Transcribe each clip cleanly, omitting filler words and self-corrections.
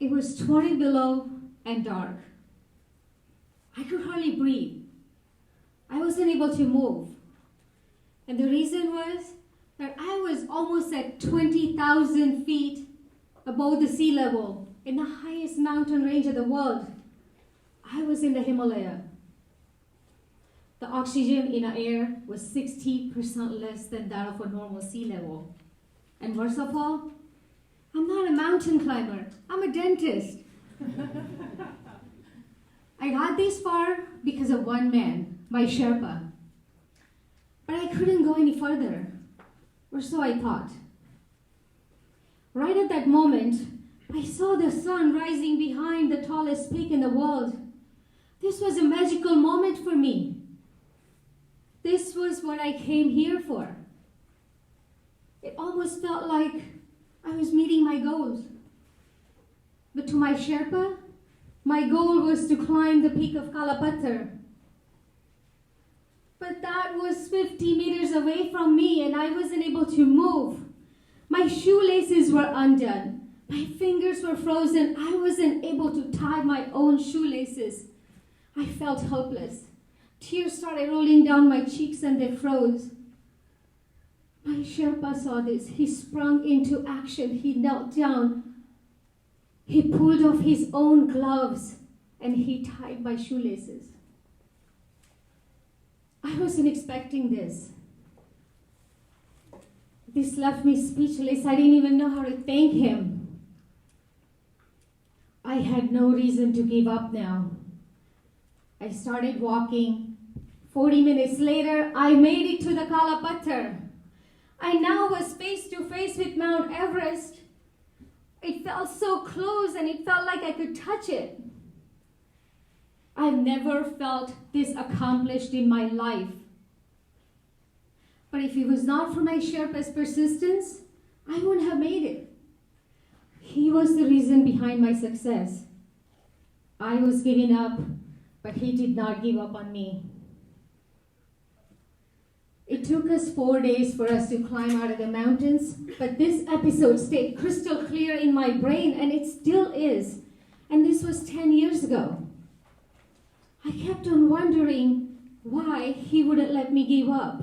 It was 20 below and dark. I could hardly breathe. I wasn't able to move. And the reason was that I was almost at 20,000 feet above the sea level in the highest mountain range of the world. I was in the Himalayas. The oxygen in the air was 60% less than that of a normal sea level. And worst of all, I'm not a mountain climber. I'm a dentist. I got this far because of one man, my Sherpa. But I couldn't go any further, or so I thought. Right at that moment, I saw the sun rising behind the tallest peak in the world. This was a magical moment for me. This was what I came here for. It almost felt like I was meeting my goals. But to my Sherpa, my goal was to climb the peak of Kalapathar. But that was 50 meters away from me and I wasn't able to move. My shoelaces were undone. My fingers were frozen. I wasn't able to tie my own shoelaces. I felt helpless. Tears started rolling down my cheeks and they froze. My Sherpa saw this. He sprung into action. He knelt down. He pulled off his own gloves and he tied my shoelaces. I wasn't expecting this. This left me speechless. I didn't even know how to thank him. I had no reason to give up now. I started walking. 40 minutes later, I made it to the Kalapathar. I now was face to face with Mount Everest. It felt so close and it felt like I could touch it. I've never felt this accomplished in my life. But if it was not for my Sherpa's persistence, I wouldn't have made it. He was the reason behind my success. I was giving up, but he did not give up on me. It took us 4 days for us to climb out of the mountains, but this episode stayed crystal clear in my brain, and it still is. And this was 10 years ago. I kept on wondering why he wouldn't let me give up.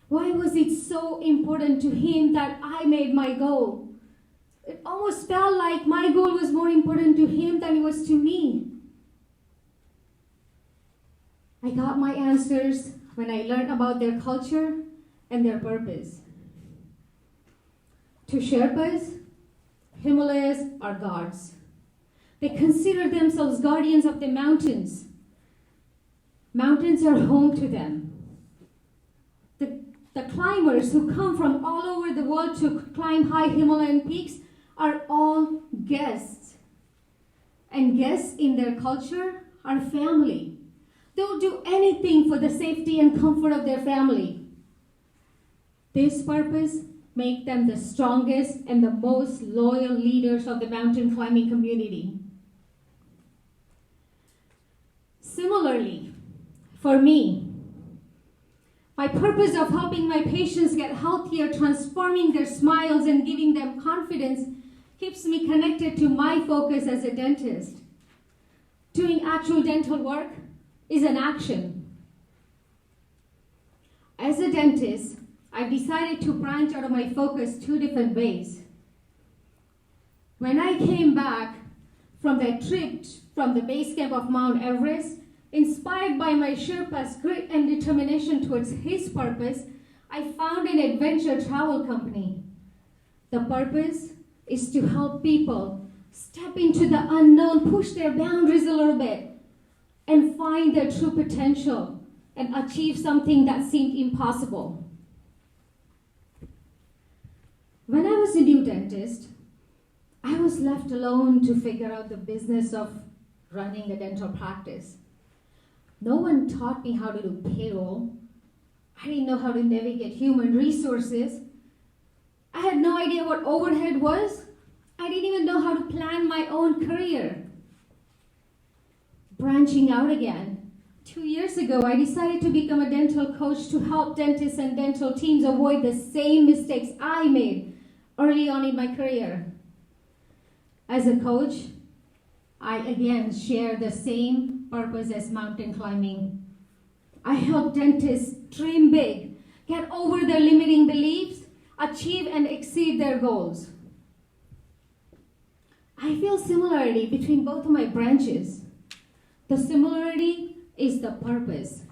Why was it so important to him that I made my goal? It almost felt like my goal was more important to him than it was to me. I got my answers when I learned about their culture and their purpose. To Sherpas, Himalayas are gods. They consider themselves guardians of the mountains. Mountains are home to them. The climbers who come from all over the world to climb high Himalayan peaks are all guests. And guests in their culture are family. They'll do anything for the safety and comfort of their family. This purpose makes them the strongest and the most loyal leaders of the mountain climbing community. Similarly, for me, my purpose of helping my patients get healthier, transforming their smiles and giving them confidence keeps me connected to my focus as a dentist. Doing actual dental work is an action. As a dentist, I've decided to branch out of my focus 2 different ways. When I came back from that trip from the base camp of Mount Everest, inspired by my Sherpa's grit and determination towards his purpose, I found an adventure travel company. The purpose is to help people step into the unknown, push their boundaries a little bit, and find their true potential and achieve something that seemed impossible. When I was a new dentist, I was left alone to figure out the business of running a dental practice. No one taught me how to do payroll. I didn't know how to navigate human resources. I had no idea what overhead was. I didn't even know how to plan my own career. Branching out again, 2 years ago, I decided to become a dental coach to help dentists and dental teams avoid the same mistakes I made early on in my career. As a coach, I again share the same purpose as mountain climbing. I help dentists dream big, get over their limiting beliefs, achieve and exceed their goals. I feel similarity between both of my branches. The similarity is the purpose,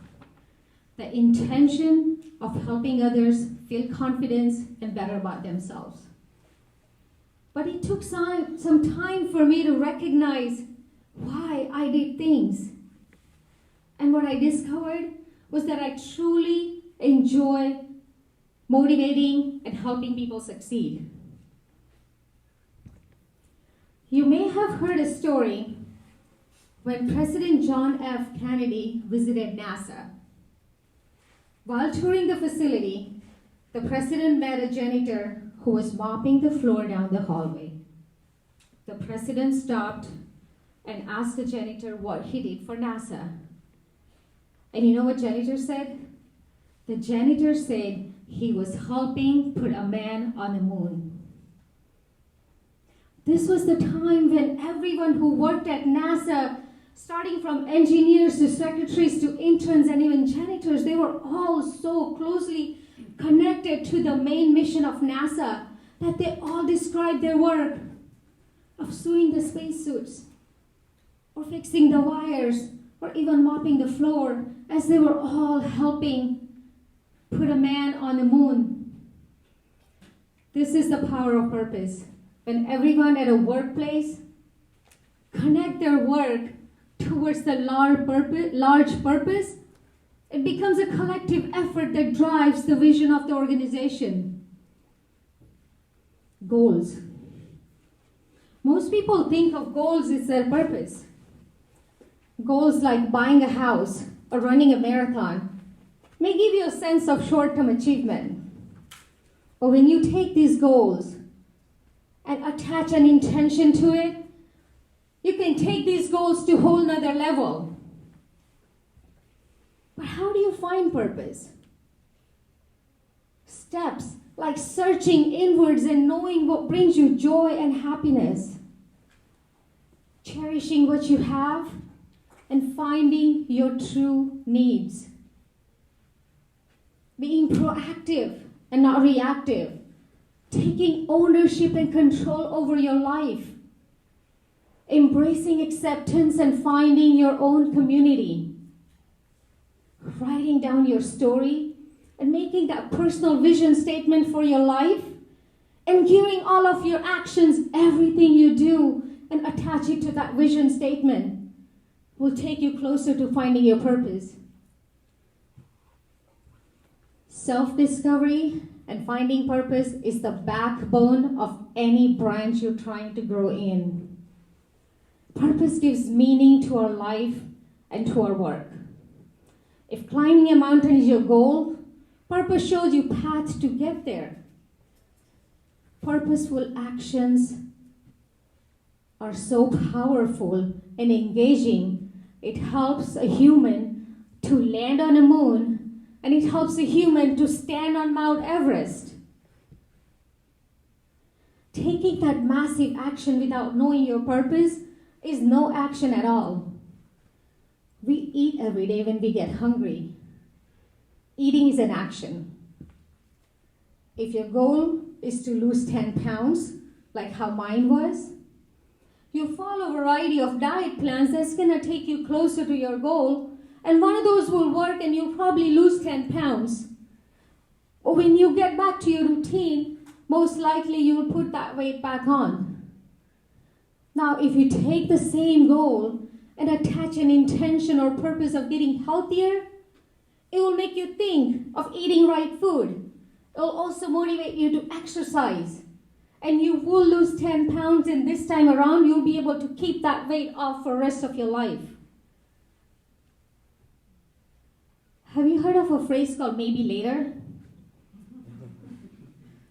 the intention of helping others feel confidence and better about themselves. But it took some time for me to recognize why I did things. And what I discovered was that I truly enjoy motivating and helping people succeed. You may have heard a story when President John F. Kennedy visited NASA. While touring the facility, the president met a janitor who was mopping the floor down the hallway. The president stopped and asked the janitor what he did for NASA. And you know what janitor said? The janitor said he was helping put a man on the moon. This was the time when everyone who worked at NASA, starting from engineers to secretaries to interns and even janitors, they were all so closely connected to the main mission of NASA that they all described their work of sewing the spacesuits or fixing the wires or even mopping the floor as they were all helping put a man on the moon. This is the power of purpose. When everyone at a workplace connect their work towards the large purpose, it becomes a collective effort that drives the vision of the organization. Goals. Most people think of goals as their purpose. Goals like buying a house or running a marathon may give you a sense of short-term achievement. But when you take these goals and attach an intention to it, you can take these goals to a whole nother level. But how do you find purpose? Steps like searching inwards and knowing what brings you joy and happiness. Cherishing what you have and finding your true needs. Being proactive and not reactive. Taking ownership and control over your life. Embracing acceptance and finding your own community. Writing down your story and making that personal vision statement for your life. And gearing all of your actions, everything you do, and attach it to that vision statement will take you closer to finding your purpose. Self-discovery and finding purpose is the backbone of any branch you're trying to grow in. Purpose gives meaning to our life and to our work. If climbing a mountain is your goal, purpose shows you paths to get there. Purposeful actions are so powerful and engaging. It helps a human to land on a moon, and it helps a human to stand on Mount Everest. Taking that massive action without knowing your purpose is no action at all. We eat every day when we get hungry. Eating is an action. If your goal is to lose 10 pounds, like how mine was, you follow a variety of diet plans that's going to take you closer to your goal, and one of those will work and you'll probably lose 10 pounds. But when you get back to your routine, most likely you will put that weight back on. Now, if you take the same goal and attach an intention or purpose of getting healthier, it will make you think of eating right food. It will also motivate you to exercise. And you will lose 10 pounds, and this time around, you'll be able to keep that weight off for the rest of your life. Have you heard of a phrase called maybe later?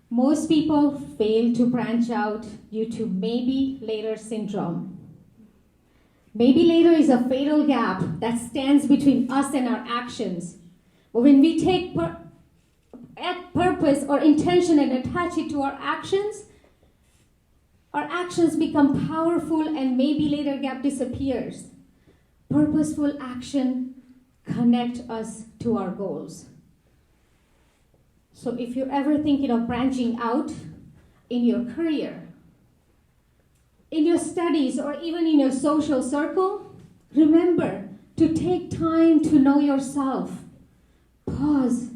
Most people fail to branch out due to maybe later syndrome. Maybe later is a fatal gap that stands between us and our actions. But when we take purpose or intention and attach it to our actions, Our actions become powerful and maybe later gap disappears. Purposeful action connect us to our goals. So if you're ever thinking of branching out in your career, in your studies, or even in your social circle, remember to take time to know yourself. Pause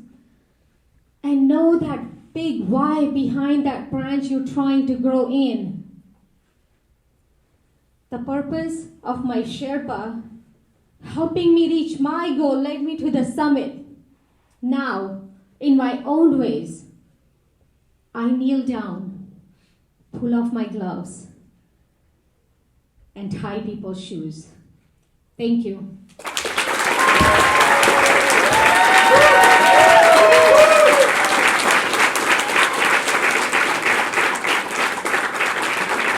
and know that big why behind that branch you're trying to grow in. The purpose of my Sherpa helping me reach my goal led me to the summit. Now, in my own ways, I kneel down, pull off my gloves, and tie people's shoes. Thank you.